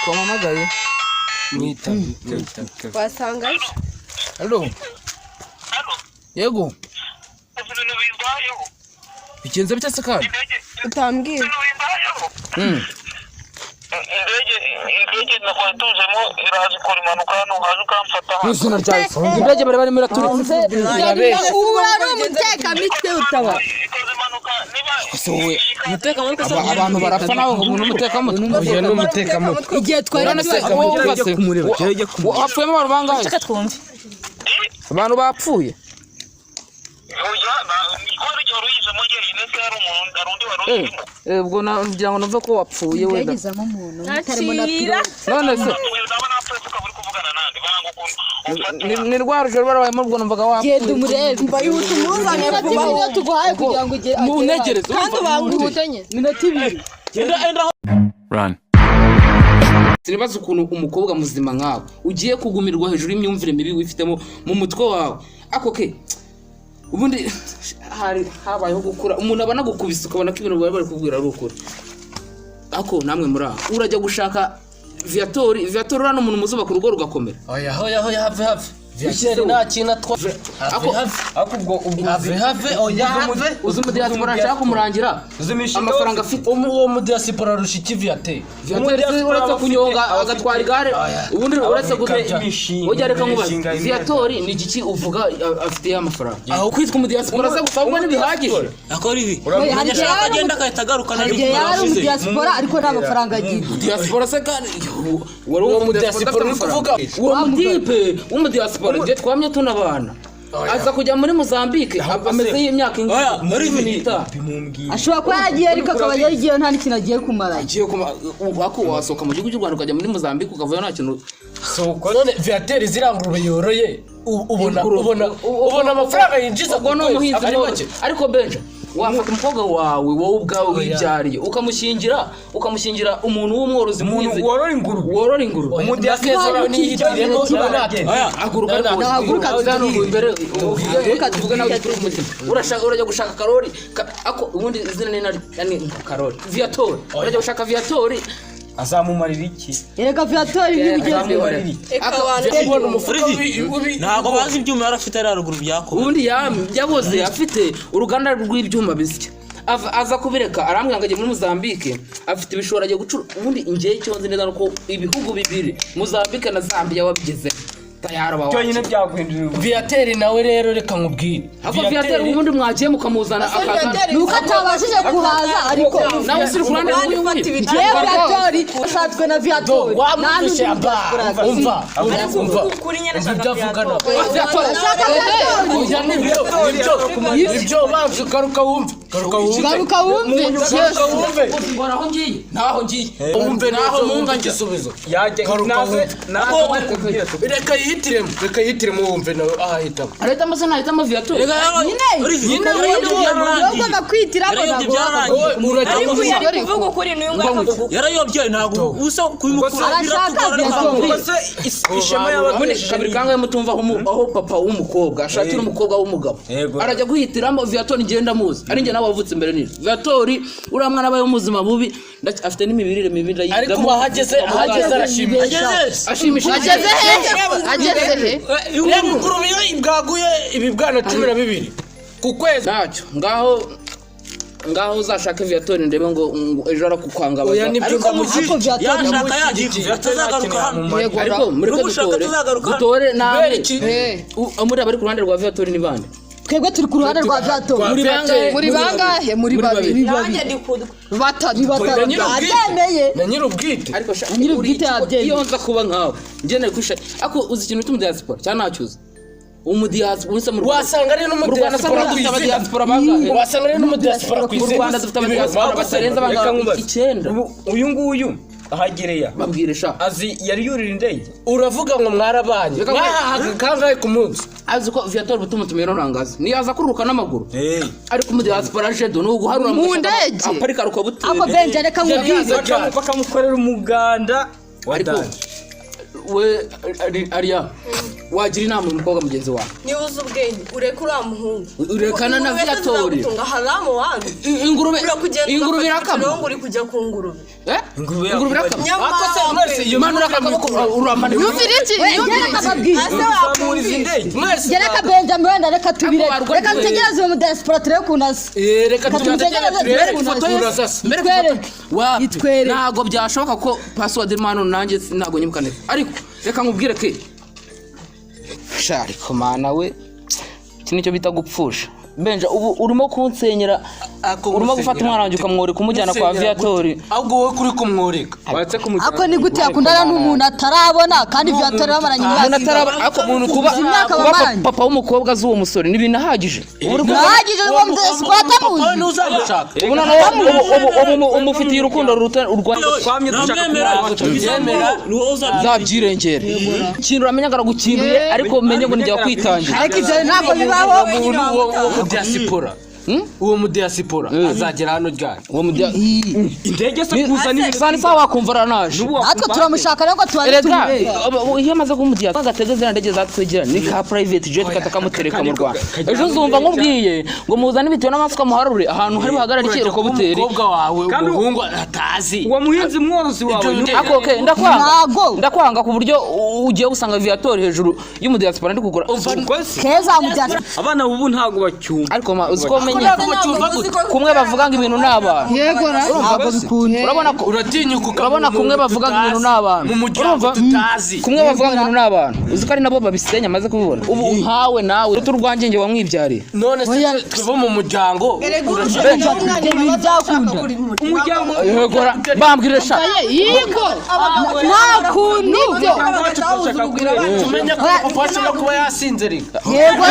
Twamamagaye mwita wasanga Allo Yego Bigenze bite se kandi utambwira Indege nakwatuzemo irazi ko imanuka hano haje ukamfata hano Nizina ryawe indege bari barimo iraturitse ura n'umuteka mitwe utaba abantu barapfa nawe ngo umuntu umutekamutwe uyu ni umutekamutwe igihe twari se ufase kumureba cyege kumureba hapfuyemo abantu bangahe Chaka twumve abantu bapfuye ubwo nagira ngo numve ko wapfuye wenda yagizamo umuntu none se ni rwa rujoro barabayemo ubwo numvaga wapfuye genda umurebe mbayuta umuzanye kubaho tuguhaye kugira ngo ugere muntegereze kandi bangutanye minota 2 Run. Sinibaza ukuntu umukobwa muzima nkawe ugiye kugumirwa hejuru y'imyumvire mibi wifitemo mu mutwe wawe akoke ubundi habayeho gukura umuntu abana gukubisa ukabona ko ibintu bari kubwira ari ukuri ako namwe muri aho urajya gushaka Viatori rano umuntu muzuba ku rugo rugakomera oya have Viatori nta kintu atwa akubwo have oya have uzi mu diaspora nshaka kumurangira amafaranga afite uwo mu diaspora rushiki Viatori uretse kunyonga agatwara igare ubundi uretse ujya reka nkubaza Viatori ni igiki uvuga afite amafaranga aho kwitwa mu diaspora se gusabwa n'ibihagije akora ibi urashaka agenda akahita agaruka yari mu diaspora ariko nta mafaranga agiye diaspora se kandi wari uwo mu diaspora uri kuvuga uwo mutipe wo mu diaspora je twamye tunabana aza kujya muri Mozambique ameze y'imyaka ingi ashobora kuba yagiye ariko akaba yagiye nta n'ikintu agiye kumara agiye ako wasoka mu gihugu cy'u Rwanda ukajya muri Mozambique ukavayo nta kintu soko none Viatori zirangurube yoroye ubona amafaranga yinjiza ubwo no muhinzi ariko Benja wafata umukobwa wawe wowe ubwawe wibyariye ukamushingira umuntu w'umworozi muhinzi worora ingurube umudiyasezera niyitiremo aguruka imbere uvuga nawe urajya gushaka Karori ako ubundi izina ni Karori Viatori urajya gushaka Viatori azamumarira iki erega Viatori n'ibigezweho akabona umufuka ntago bazi ibyuma yarafite ari haruguru byako ubundi yaboze afite uruganda rw'ibyuma bisya aza kubireka arambwira ngo ajye muri Mozambique afite ibishora agiye gucura ubundi ingeye cyonze neza nuko ibihugu bibiri Mozambique na Zambia wabigeze tayara bawo cyonyine byakwinjira Viatori nawe rero reka nkubwire ako Viatori ubundi mwagiye mukamuzana akaza nuko atabashije kuhaza ariko nawe siri kurande Viatori ashatswe na Viatori wamwishe umva ibyavugana ibyo banze garuka wumve ngora ngiye naho ngiye umve naho munga ngisubizo yaje naho reka yihitiremo wumve nawe ahahitamo areta amase nahitamo Viatori nyine ugomba kwihitiramo kuvuga ukuri n'uyu ngaka yarayobye ntago usa kubimukura ishema y'abakoresha kabiri kangaye mutumva aho papa w'umukobwa ashakira umukobwa w'umugabo arajya guhitiramo Viatori ngenda muzi ari nge nawe wavutse imbere nini Viatori uramwana abaye umuzima bubi afite n'imibirire mibi ariko bahageze ashimisha ageze he ingurube ibwaguye ibibwana 12 ku kwezi ntacyo ngaho uzashaka Viatori ndebe ngo ejo arakukwanga oya nibyo ndamujije yashaka yagiye atazagaruka hano ariko muri gutore nawe muri abari ku ruhande rwa Viatori ni bande twebwe turi ku ruhande rwa Viatori muri bangahe muri babiri batatu atemeye na nyirubwite ariko nyirubwite yabyemeye iyo nza kuba nkawe ngeneye kwisha ako uzi ikintu cy'umu diaspora cyanacyuze umudiaspora unse mu wasanga ari no mu diaspora bangahe wasanga ari no mu diaspora ku Rwanda dufite abadiaspora basarenza bangahe 9 uyu nguyu ahagereya babwire sha azi yari yurira indege uravuga ngo mwarabanye mwahahaga kangahe ku munsi azi ko Viatori butumutumye rorangaza niyaza kururuka n'amaguru ariko mu diaspora jedo no guharura mu ndege aparika ruko buteye ako Benja reka nkubwize bakamukorera umuganda ariko we ariya wagira inama umukobwa mugenzi wawe niba uzi ubwenge ureka uriya muhungu urekana na Viatori haramu wandi ingurube irakama ngo uri kujya ku ngurube ingurube irakama nyamara uramana yumvira iki reka Benjamin wenda reka tubire reka tutegereze mu diaspora turebe kunasa reka tutegereze ntago byashoboka ko password mano nanjye ntago nyibuka neza ariko reka nkubwire ke shari komana we iki nicyo bita gupfusha Benja ubu urimo kunsenyera urimo gufata umwana wanjye ukamworeka kumujyana kwa Viatori ahubwo wowe kuri kumworeka ako ni gute yakundana n'umuntu atarabona kandi Viatori bamaranye umuntu atarabona ako umuntu kuba papa w'umukobwa z'uwo musore nibinahagije nahagije ngo mudesquata muzi uzagushaka ubu noneho umufitiye urukundo urwa twamye dushaka kumwemera zabyirengera ikintu uramenyaga aragukinduye ariko umenye ngo njya kwitangira ariko ibyo ntabwo bibaho diaspora uwo mu diaspora azagera hano ryari uwo mu indege se kuzana ibintu sawa wakumva ranaje natwe turamushaka rero ngo tubaze iyo amaze kumujya agatege zira ndege zatwegera ni ka private jet katakamutereka mu Rwanda ejo uzumva nkubwiye ngo muzane ibitiyo n'amasuka muharure ahantu hari buhagarara ikireko buteri umukobwa wawe umuhungu atazi uwo muhinzi mworozi wawe ako okay ndakwanga ku buryo ugiye gusanga Viatori hejuru y'umudiaspora ndi kugura keza mujyana abana ubu ntago bacyumva ariko uziko menye kumwe bavuga ngo ibintu n'abantu yego ntabwo bikunde urabona ko uratinyuka urabona kumwe bavuga ngo ibintu n'abantu urumva kumwe bavuga ngo ibintu n'abantu uzi ko ari nabo babisenya amaze kubibona ubu nkawe nawe turwanjye nge wamwibyariye none se tuva mu muryango yegora bambwire sha yego nta kuntu ibyo tumenya ko papa ashobora kuba yasinze reka yego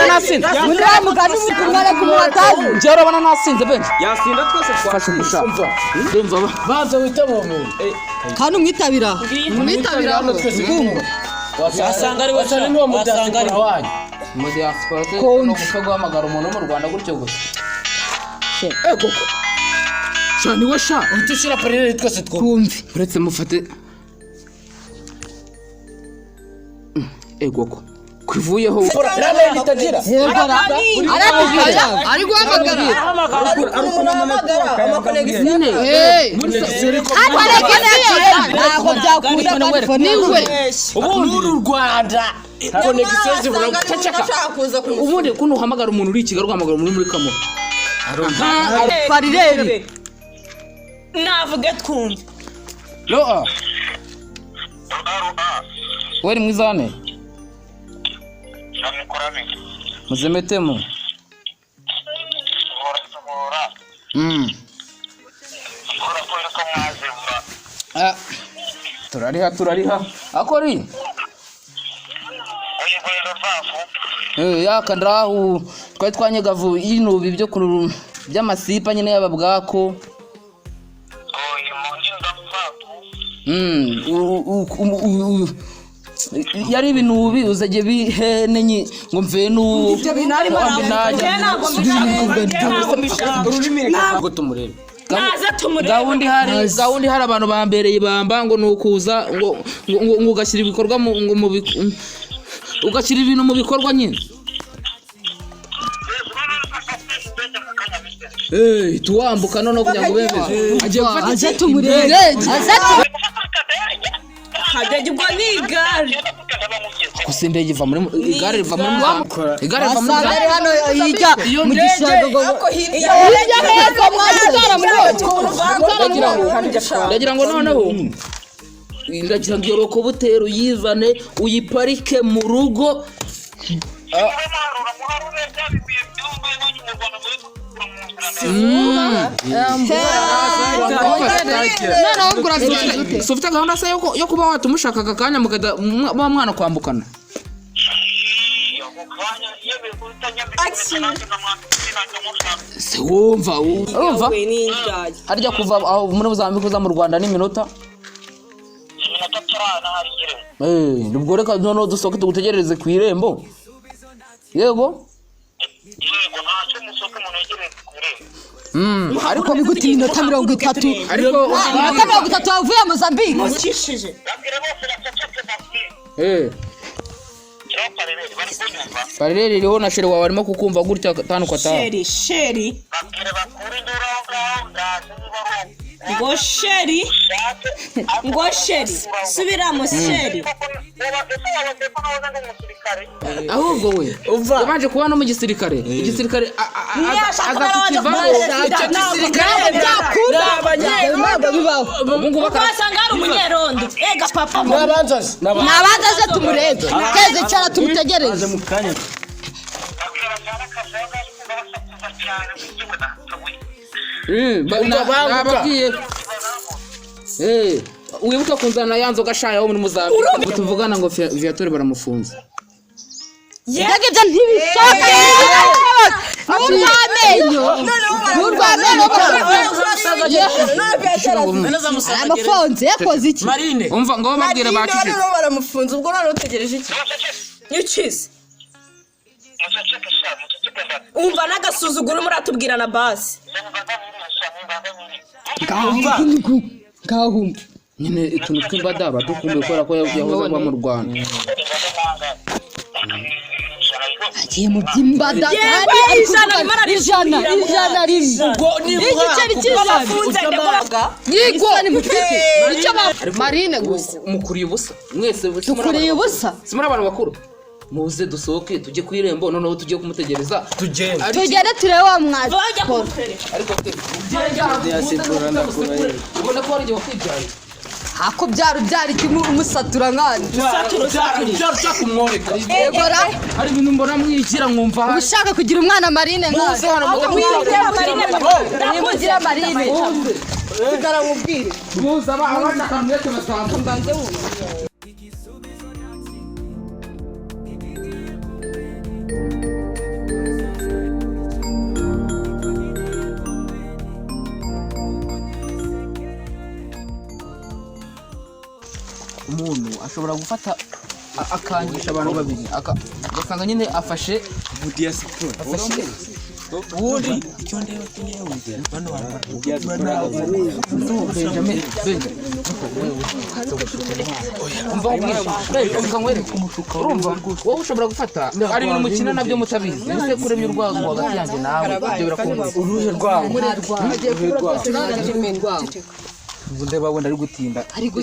nasinze undi mugani kumara kumwatazi njye urabona nasinze benshi yasinda twese fashe umushaka ndumva banza witabo kandi umwitabira hano twese wasanga ari wacana n'uwo mu diaspora wanyu mu diaspora no gupfa guhamagara umuntu mu Rwanda gutyo gusa koko sha ni we sha utushira parere twese twumve uretse mufate koko kwivuyeho rana itagira ari guhamagara ntabwo byakunda niwe ubundi u Rwanda connection zibura cacaka ubundi kuno uhamagara umuntu uri Kigali uhamagara umuntu muri Kamo parireri navuge twumve lo wari mwizane muzemetemo turariha akori yaka ndahu twari twanyegavu yinubi byo kururu by'amasipa nyine y'ababwako yari ibinubi uzaje bihenenye ngo mve nu ibyo binari ngo tumurebe gahunda hari abantu bambereye bamba ngo nukuza ngo ugashyira ibikorwa ugashyira ibintu mu bikorwa nyine tuwambuka none kugira ngo bemeze aje tumurebe hajya ubwo ni igare gusa indege iva muri igare riva muri igare riva muri asanga ari hano hirya mu gishago ndagira ngo noneho ndagira ngo yoroko butero yizane uyiparike mu rugo ufite gahunda se yo kuba watumushaka aka kanya mukada mwana kwambukana se wumva harya kuva aho muri Mozambique uza mu Rwanda n'iminota nubwo reka noneho dusohoke tugutegereze ku irembo yego ariko biguti iminota 30 ariko iminota 30 wavuye Mozambique Barere ririho na sheri wawe arimo kukumva gutya tanu kwa tanu. Sheri. babwire bakure induru aho ngaho ndaje niba ari Ngo sheri. Ngo sheri. Subiramo sheri. Ahubwo we yabanje kuba no mu gisirikare. Igisirikare Wasanga ari umunyerondo. Ega papa. nabanza tumurebe keze cyara tumutegereze Nababwiye wibuka kunzana yanzo gashaye aho muri Mozambique tuvugana ngo Viatora baramufunze. Yageze ntibishoke n'urwamenyo amafonze yakoze iki umva ngo bamabwire bacicitse None baramufunze ubwo none utegereje iki Nyukize Umva nagasuzuguro muratubwira na basi ngahumva nyine ituntu tw'imbadaba dukumbuye gukora ko yahoze aba mu Rwanda agiye mu by'imbada ijana rimwe igiceri cy'ijana yego ni mutwite icyo Marine gusa mukuriye ubusa mwese tukuriye ubusa simuri abantu bakuru muze dusohoke tujye ku irembo noneho tujye kumutegereza tugende turebe wa mwazi ariko ubona ko ari igihe wakibyaye hako byari kimwe umusatura nkani egora hari ibintu mbona mwigira nkumva ushaka kugira umwana Marine nkani wimugira Marine tukaramubwire muza abana kamwete basanzwe mbanze umuntu ashobora gufata akangisha abantu babiri agasanga nyine afashe budiya siporo ubundi icyo ndeba bano urumva wowe ushobora gufata ari ibintu mukina nabyo mutabizi ese kuremya urwango hagati yanjye nawe ibyo birakunda uruhe rwango ndeba wenda ari gutinda ariko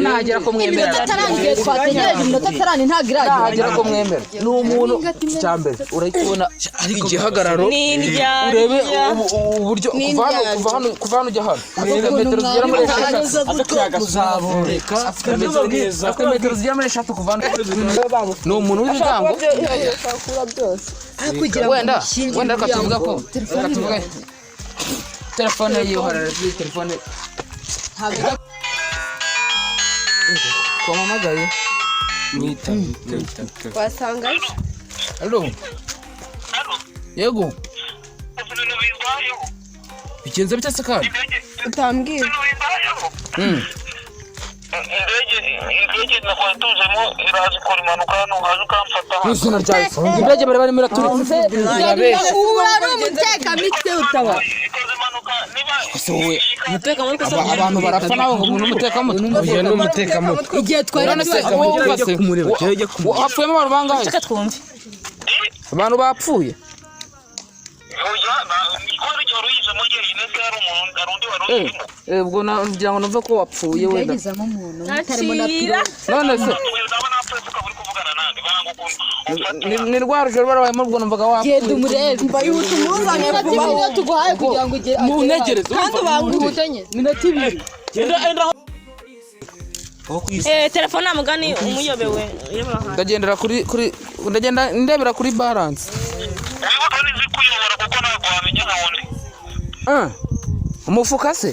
nagera ko mwemera tatarangiye twategereje iminota tarani ntago iragira nagera ko mwemera ni umuntu cyambere urayibona igihagararo urebe uburyo kuva hano ujya hano afite metero zigera muri 6 kuva hano ni umuntu w'ibigango wenda akatuvuga ko telefone yiyoharara telefone Kwamamagaye mwita wasanga Allo Yego Bigenze bite se kandi utambwira indege nakwatuzemo irazi kora impanuka hano haje ukamfata Izina rya Yesu indege bari barimo iraturitse irabesha uri umuteka mitwe utaba abantu barapfa nawe ngo umuntu umutekamutwe uyu ni umutekamutwe igihe twari kumureba hapfuyemo abantu bangahe abantu bapfuye ubwo nagira ngo numve ko wapfuye wenda none se ni rwa rujoro barabayemo ubwo numvaga wapfuye genda umurebe mbayuta umuzane vuba tuguhaye kugira ngo ugere muntegereze kandi bangutenye minota 2 telefone amugani umuyobewe ndagendera ndagenda ndebera kuri balance wibuka nizi kuyobora kuko ntabwo wamenya nabone umufuka se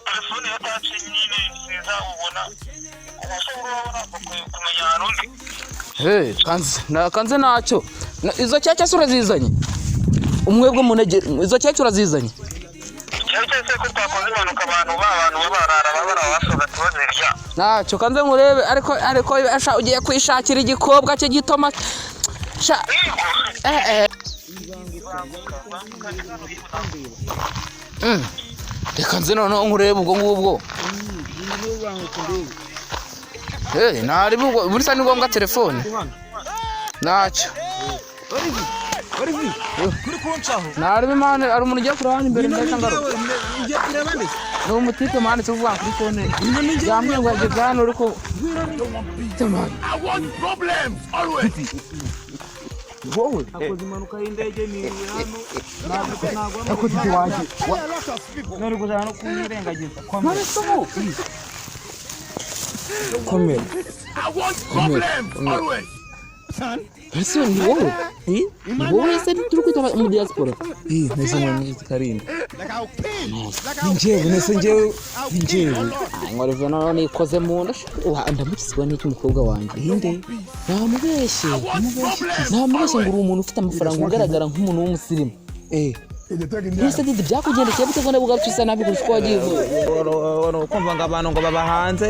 telefone ya taci nyine nziza ubona ushobora kumenya harundi kanze nacyo izo cyacya se urazizanye umwebwe munegere izo cyacya urazizanye cyese ko twakoze impanuka abantu babarara basoga tubazirya ntacyo kanze murebe ariko ugiye kwishakira igikobwa cye gitoma reka nze noneho nkurebe ubwo ngubwo ntari burisa ni ngombwa telefone ntacyo Olivier kuri kuncaho narebe mane ari umuntu ugiye kurahana imbere ndahita ngaruka ujye kureba neza ni umutipe mane tuvuga kuri fone yambwiye ngo ajye hano ariko wowe akoze impanuka y'indege ni hano ntabwo akoze iwanjye nari kujana no kunyirengagiza komera ese ni wowe ni wowe ese turi kwita mu diaspora nese mu Karinda nese njyewe ngoreve none ikoze mu nda ndamukizwa n'iki umukobwa wanjye inde namubeshye ngo uri umuntu ufite amafaranga ugaragara nk'umuntu w'umusirimu ese didi byakugendekeye bite ngo nabuga tusa nabi kurusha uko wagiye kumva ngo abantu ngo baba hanze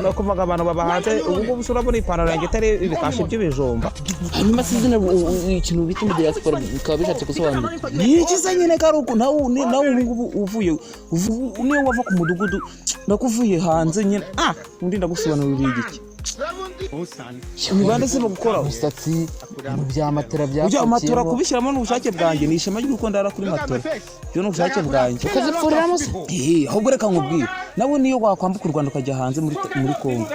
no kumva ngo abantu baba hanze ubu ngubu urabona ipantaro yanjye itari ibikashi by'ibijumba hanyuma sizina ikintu bita mu diaspora bikaba bishatse gusobanura ni ikiza nyine karuko nawe ubu ngubu uvuye niyo wava ku mudugudu nakuvuye hanze nyine undi ndagusobanurira igiki Nibande se gukora umusatsi mu bya matera ujya amatora kubishyiramo n'ubushake bwanjye ni ishema ry'uko ndara kuri matora byo n'ubushake bwanjye ukazipfuramo se ahubwo reka nkubwire nawe niyo wakwambuka u Rwanda ukajya hanze muri Kongo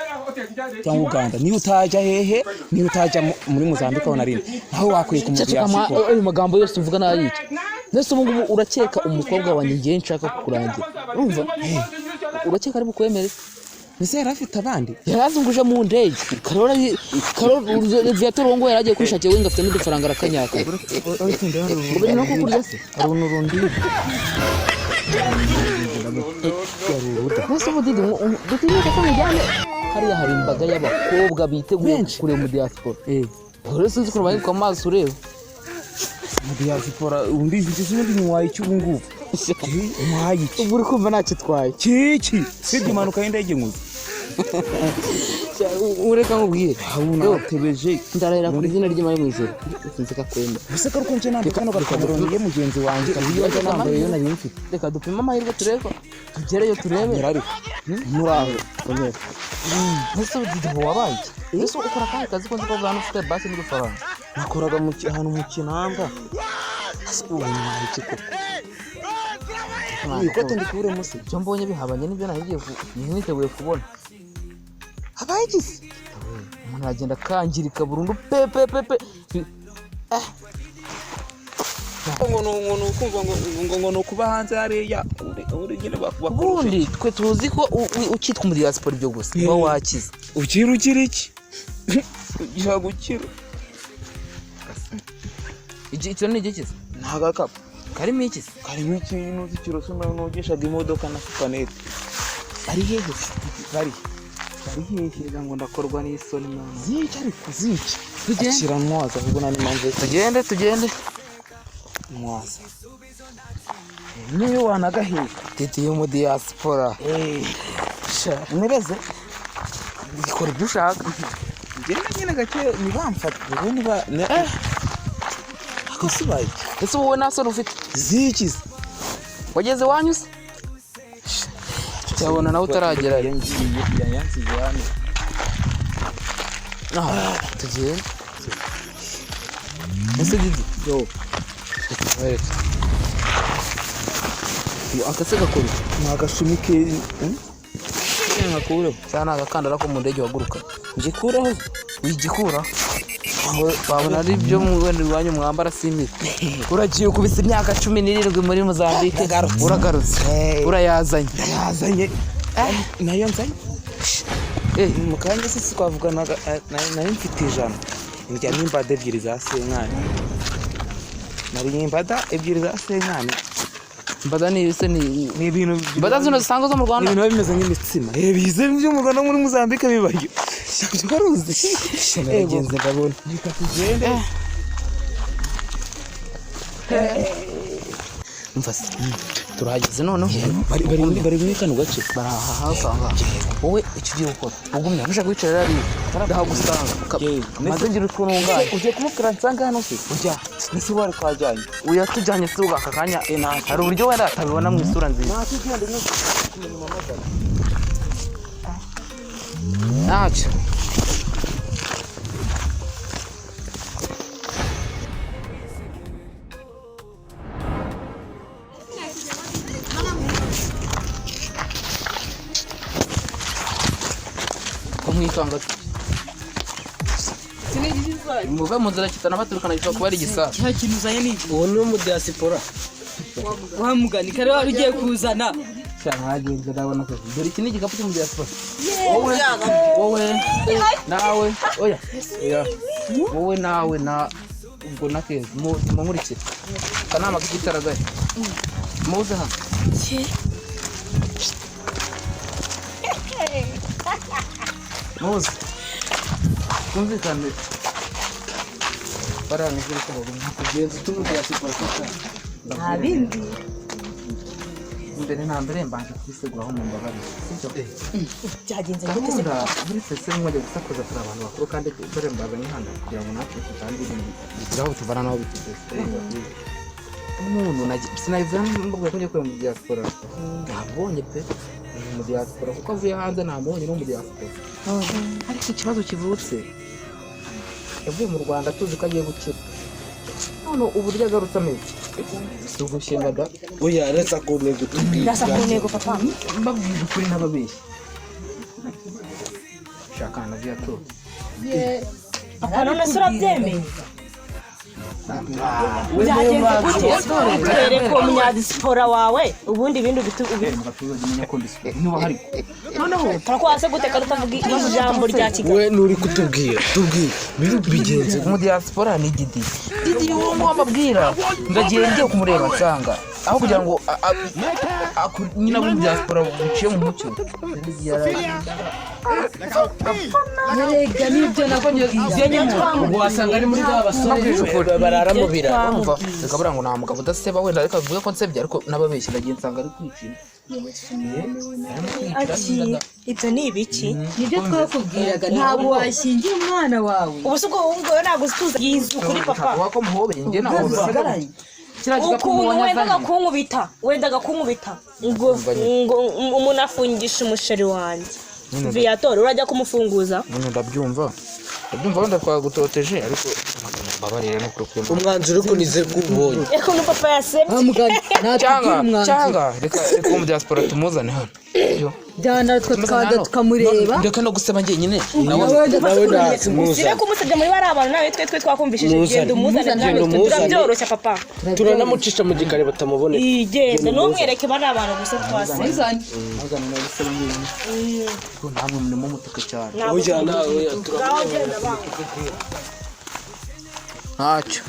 cyangwa Uganda niyo utajya hehe niyo utajya muri Mozambique aho narindi naho wakwiye kumubwira ayo magambo yose uvuga n'ayiki nese ubu ngubu urakeka umukobwa wanjye ngiye nshaka kukurangira urumva urakeka ari bukwemere Nise yarafite abandi yarazunguje mu ndege Karora Viator ngo yaragiye kwishakira we ngafite n'udufaranga rakanyaka ubwo no kukurya se arunurundi nase budidi dutinyuka ko mujyane hariya hari imbaga y'abakobwa biteguye kureba mu diaspora rero sinzi ko bayi kwa maso ureba mu diaspora undi zizindi nywaye cy'ubungubu mwayi uburi kumva ntacyo twaye kiki sidi manuka y'indege nguzi ureka nkubwire habuna tebeje ndarahira ku izina ry'Imana mu ijoro sinzi kakwenda ese ko rukunje nande kano gakamuroni ye mugenzi wanjye iyo nda nambaye yo nari mfite reka dupima amahirwe tureko tugereyo turebe ariko muraho komera ese udiho wabaye ese ukora kandi kazi ko nzi ko bwana ufite basi n'udufaranga nakoraga mu ahantu mu Kinamba ubu ni iki ikote ndikure musi cyo mbonye bihabanye n'ibyo nahigiye niteguye kubona abayigize umuntu agenda kangirika burundu pepe ngo no kuba hanze hariya uri nyine bakurundi twe tuzi ko ukitwa mu diaspora byo gusa ba wakize ukira iki ugiye gukira icyo ni igikize nta gakapu karimo iki ikintu cy'ikiroso n'ugishaga imodoka na supanete ari hehe bari hehe ngo ndakorwa n'isoni mama zica ariko zica akira mwaza ahubwo nani mpamvu tugende mwaza niyo wanagaheka tete yo mu diaspora nereze ikora ibyo ushaka ngenda nyine gake nibamfata ubundi ba akasubaye ese wowe nasoro ufite zikize wageze wanyuze cyabona nawe utaragera yansize hano tugende ese didi yo akase gakora mwagashumi ke nkakure cyane agakandara ko mu ndege waguruka ngikuraho wigikura babona ari byo mu wenda iwanyu mwambara simira uragiye kubisa imyaka 17 muri Mozambique uragarutse urayazanye nayo nzanye mu kanya se twavugana nayo mfite ijana njya n'imbada ebyiri za senkani nari imbada ebyiri za senkani imbada ni ibintu imbada zino zisanzwe zo mu Rwanda ibintu bimeze nk'imitsima bize byo mu Rwanda muri Mozambique bibayo twaruzi nagenze ndabona reka tugende mfase turahageze noneho bari muri kano gace barahaha usanga wowe icyo ugiye gukora ugumye ntushaka kwicara ari ndahagusanga maze ngira ukununganye ugiye kumubwira nsanga hano se ujya nese wari kwajyanye uyatujyanye se ugaka kanya hari uburyo wenda atabibona mu isura nziza ntacyo mwikanga muve mu nzira kitana baturukana gishobora kuba ari igisasu nta kintu uzanye n'iki uwo ni mu diaspora wamugani kare wari ugiye kuzana ntagenze ndabona ko dore iki ni igikapu cyo mu diaspora wowe nawe oya wowe nawe na ubwo nakeze munkurikira kanama k'igitaraganya muze hano muze twumvikane baranga ibyo kugenza utumwe diaspora nta bindi mbere na mbere mbanje kwiseguraho mu mbabare byagenze gute se muri sese mwajya gusakuza turi abantu bakuru kandi dore mbazanye hano kugira ngo natwe tutangire aho tuvana naho bitugeze umuntu sinabivuga mbabwira ko ngiye kureba mu diaspora ntabonye pe mu diaspora kuko avuye hanze ntamubonye no mu diaspora ariko ikibazo kivutse yavuye mu Rwanda tuzi ko agiye gukira none uburyo agarutse ameze tugushingaga oya resa ku ntego ndasa ku ntego papa mbabwije ukuri n'ababeshyi shakana na viato papa none se urabyemeye byagenze gute twereke umunyadisipora wawe ubundi ibindi noneho turakwase gute kandi utavuga ijambo rya Kigali we nuri kutubwira tubwire bigenze mu diaspora ni Didi uwo mwababwira ndagiye ngiye kumureba nsanga aho kugira ngo nyina muri diaspora biciye mu mucyo Erega nibyo nakonye ubwo wasanga ari muri ba basore barara mu bira umva zikabura ngo nta mugabo udaseba wenda ariko bivuga ko nsebye ariko n'ababeshyi ndagiye nsanga ari kwicira ibyo ni ibiki nibyo twakubwiraga ntabwo washingira umwana wawe ubu se ubwo wowe ntabwo utuza yizu kuri papa wako muhobeye njye naho usigaranye ukuntu wendaga kunkubita ngo umuntu afungisha umusheri wanjye viatora urajya kumufunguza ndabyumva wenda twagutoteje ariko babarira no kuri umwanzuro ko nize kubonye eko no papa yasebye cyanga reka mu diaspora tumuzane hano byana twe twaza tukamureba ndeka no guseba njye nyine nawe ndatse sire kumusebya muri bari abantu nawe twe twakumvishije genda umuzane nawe turabyoroshya papa turanamucisha mu gikari batamubonera igenda numwereke bari abantu gusa twase azana no guseba njye ko namwe murimo mutuka cyane oya nawe turagenda ba ntacyo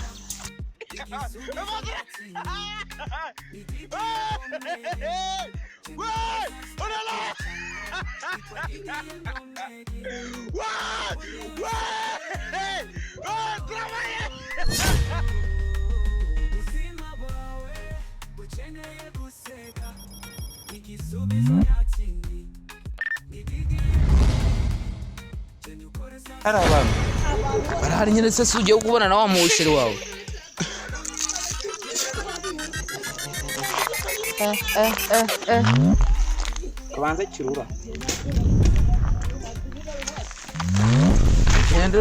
hari abantu barahari nyine se si ugiye kubona na wa musheri wawe kabanza kirura yende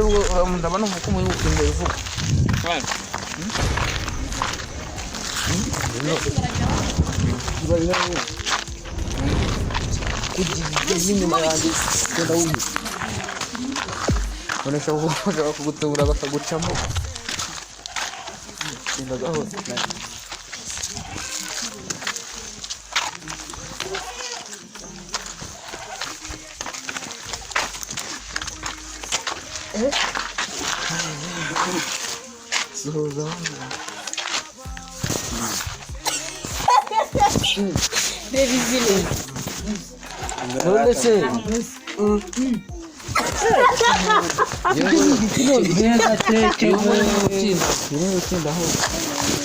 ndabona nkuko muyibuka imbere ivuga kugira n'inyuma yanjye genda wuyi ushobora kugutubura bakagucamo genda gahoro none se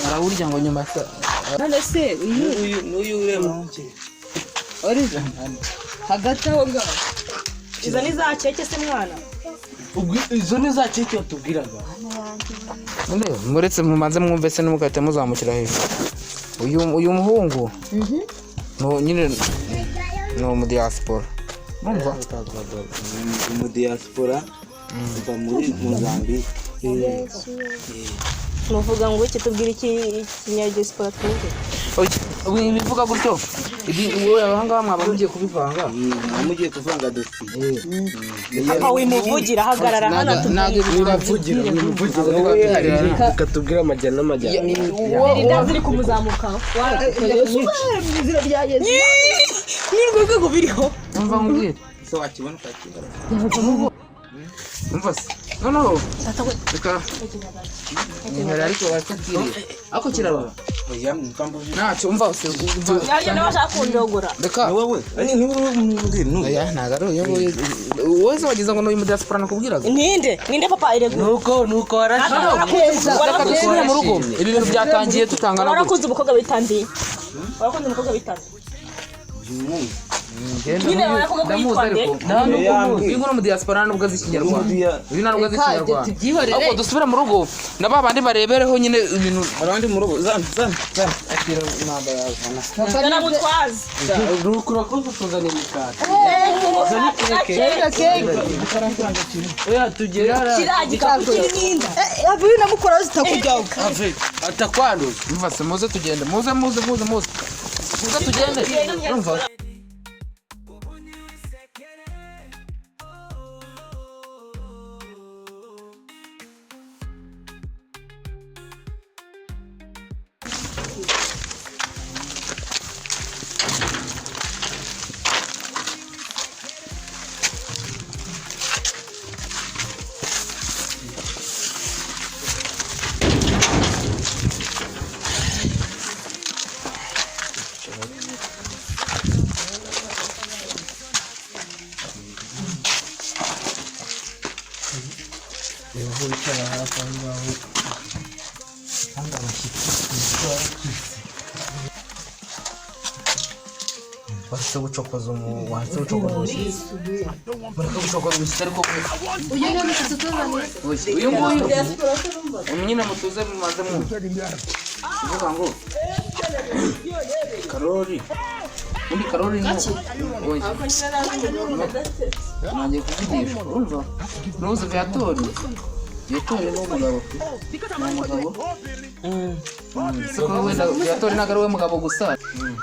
arawurya ngo nyuma sa none se n'uyu ureba oriza hagati aho ngaho izo ni za keke se mwana izo ni za keke watubwiraga muretse mumanze mwumve se nimugahita muzamukira hejuru uyu muhungu nyine ni mu diaspora numva mu diaspora uva muri Mozambique muvuga ngo iki tubwire iki kinyadiaspora twumve bivuga gutyo wowe abahanga mwaba mugiye kubivanga mugiye kuvanga dosiye papa wimuvugira hagarara hano ukatubwira amajyana n'amajyana inda ziri kumuzamukaho izina rya Yesu ni rwego biriho umva ngubwire so wakibona ukakibara umva se no reka ngara ariko wakakiriye ako kirarora oya mukambuje ntacyo umva se yaje n'abashaka kundogora reka wowe ni wowe oya nagaro wowe wagize ngo no mu diaspora nakubwiraga ninde papa irego nuko warashaka reka dusubire mu rugo ibi bintu byatangiye tutangana warakunze umukobwa bitandiye nyine baravuga ko yitwande inkuru mu diaspora nubwo z'ikinyarwanda ibi ntabwo z'ikinyarwanda ahubwo dusubire mu rugo na babandi barebereho nyine ibintu abandi mu rugo zana akira namba yawe zana mutwazi rukura ko tuzana imikate oya tugera kiragika kirinda avuye namukora zitakujyaho atakwanduza umva se muze tugende muze tugende urumva wahise ubucokoza ubushyitsi mureka gucokoza ubushyitsi ariko uyu nguyu nyine mutuze mumaze kuvuga ngo karori undi karori ni nagiye kuvugisha urumva nuze viatori viatori ni umugabo siko wenda viatori ntabwo ari we mugabo gusa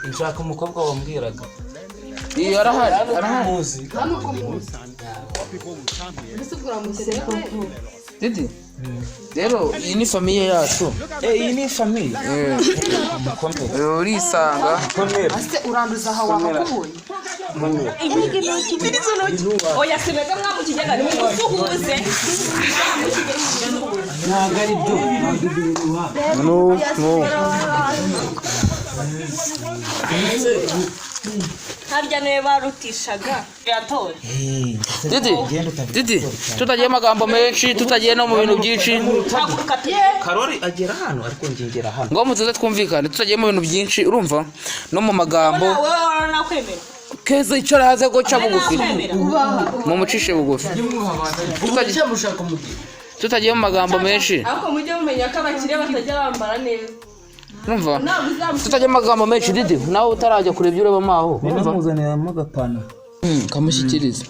nshaka umukobwa wambwiraga iyo arahari Didi rero iyi ni famiye yacu iyi ni famiye urisanga ase uranduza aha wakubonye oya simega mwamukigega ni musuhuze ntabwo ari byo harya niwe barutishaga yatora Didi tutagiye amagambo menshi tutagiye no mu bintu byinshi karori agera hano ariko ngengera hano ngo mutuze twumvikane tutagiye mu bintu byinshi urumva no mu magambo keza icara haze goca bugufi mu mucishe bugufi tutagiye mu magambo menshi ariko mujye mumenya ko abakire batajya bambara neza urumva tutagiye mu magambo menshi Didi nawe utarajya kureba ibyo ureba maho urumva muzaniramo agapana kamushyikiriza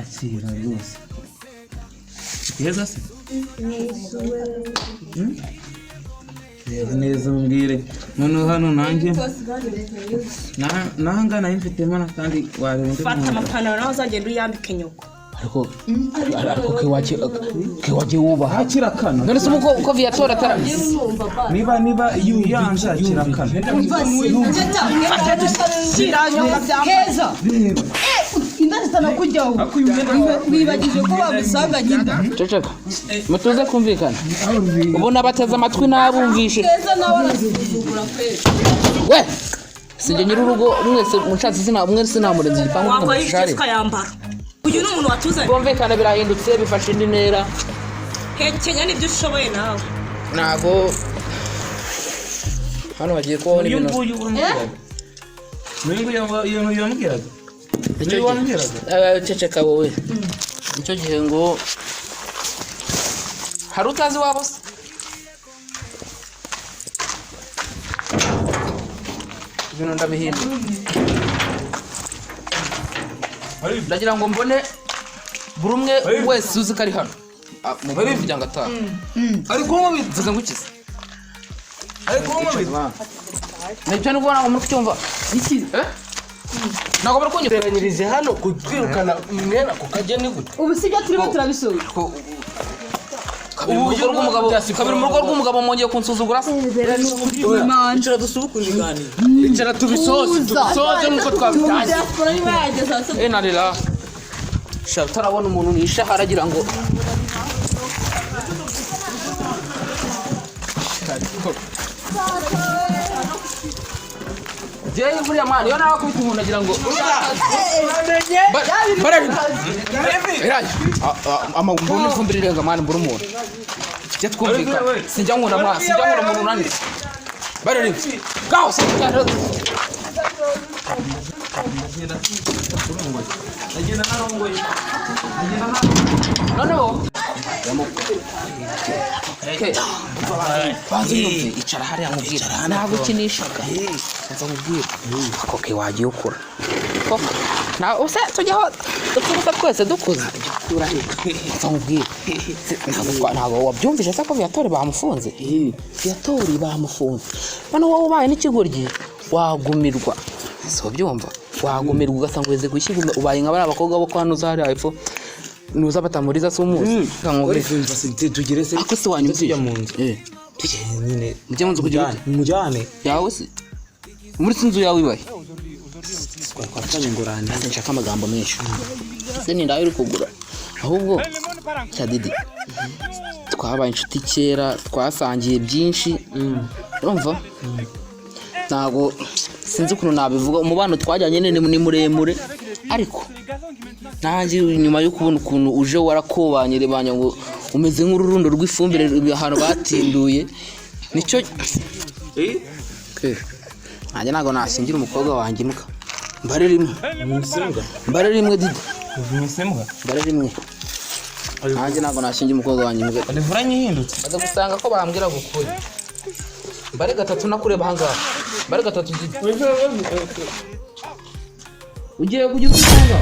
akira yose keza se neza umbwire noneho hano nanjye nanga nayo mfitemo kandi wareba fata amapantaro naho uzagenda uyambike nyoko ariko kewaje wubaha akirakana none se uko viatora atarabizi niba yuyanje akirakana heza inda zitanakujyaho wibagije ko bagusanga nyinda ceceka mutuze kumvikana ubona bateze amatwi n'abumvishe heza nawe arazugura we sinjye nyir'urugo mwese mushatse mwese namurenze igipangu wambaye ikitwa yambara uyu ni umuntu watuzanye bumvikana birahindutse bifashe indi ntera hekenya nibyo ushoboye nawe ntago hano bagiye kubaho n'ibintu uyu yambwiraga ceceka wowe nicyo gihe ngo hari utazi wabo se ibintu ndabihindura ndagira ngo mbone buri umwe wese uzi ko ari hano mu bari kugira ngo atahe ariko bivuze ngo ukize ariko wowe nibyo ni kubona ngo muri kucyumva iki ntabwo bari kunyura teranyirije hano kutwirukana mwene ako kageni gute ubu sibyo turimo turabisura kabiri mu rugo rw'umugabo mwongeye kunsuzugura se icara dusubukure ibiganiro icara tubisoze nk'uko twabitangiye narira shaka utarabona umuntu nishahara agira ngo jeyi buriya mwana iyo nawe akubita umuntu agira ngo mbona ifumbire irenga mwana mbura umuntu tujya twumvikana sinjya nkunda mwana sinjya nkunda umuntu unaniwe barareba gaho sinjya noneho banza unyumve icara hariya nkubwira ntabwo ukinishaga nza nkubwira koke wagiye ukura use tujyaho duturuka twese dukuze nza nkubwira ntabwo wabyumvise se ko Viatora bamufunze Viatora bamufunze none wowe ubaye n'ikigoryi wagumirwa si ubyumva wagumirwa ugasanga weze gushyirwa ubaye nka bariya bakobwa bo kwa nuza hariya hepfo nuza batamuriza se umuzi tugire se ako se wanyuma tujya mu nzu nyine mujye mu nzu kugira mujyane yawe se muri sinzu yawe ibaye twakanye ngorane nshaka amagambo menshi se ni ndawe uri kugura ahubwo cya Didi twabaye inshuti kera twasangiye byinshi urumva ntabwo sinzi ukuntu nabivuga umubano twajyanye ni muremure ariko nanjye nyuma yo kubona ukuntu uje warakobanye rebanya ngo umeze nk'ururundo rw'ifumbire ahantu batinduye nicyo nanjye ntabwo nashingira umukobwa wanjye imbwa mbare rimwe Didi mbare rimwe nanjye ntabwo nashingira umukobwa wanjye imbwa revura nyihindutse baza gusanga ko bambwira gukuri mbare gatatu nakureba ahangaha mbare gatatu Didi ugiye kugira usanga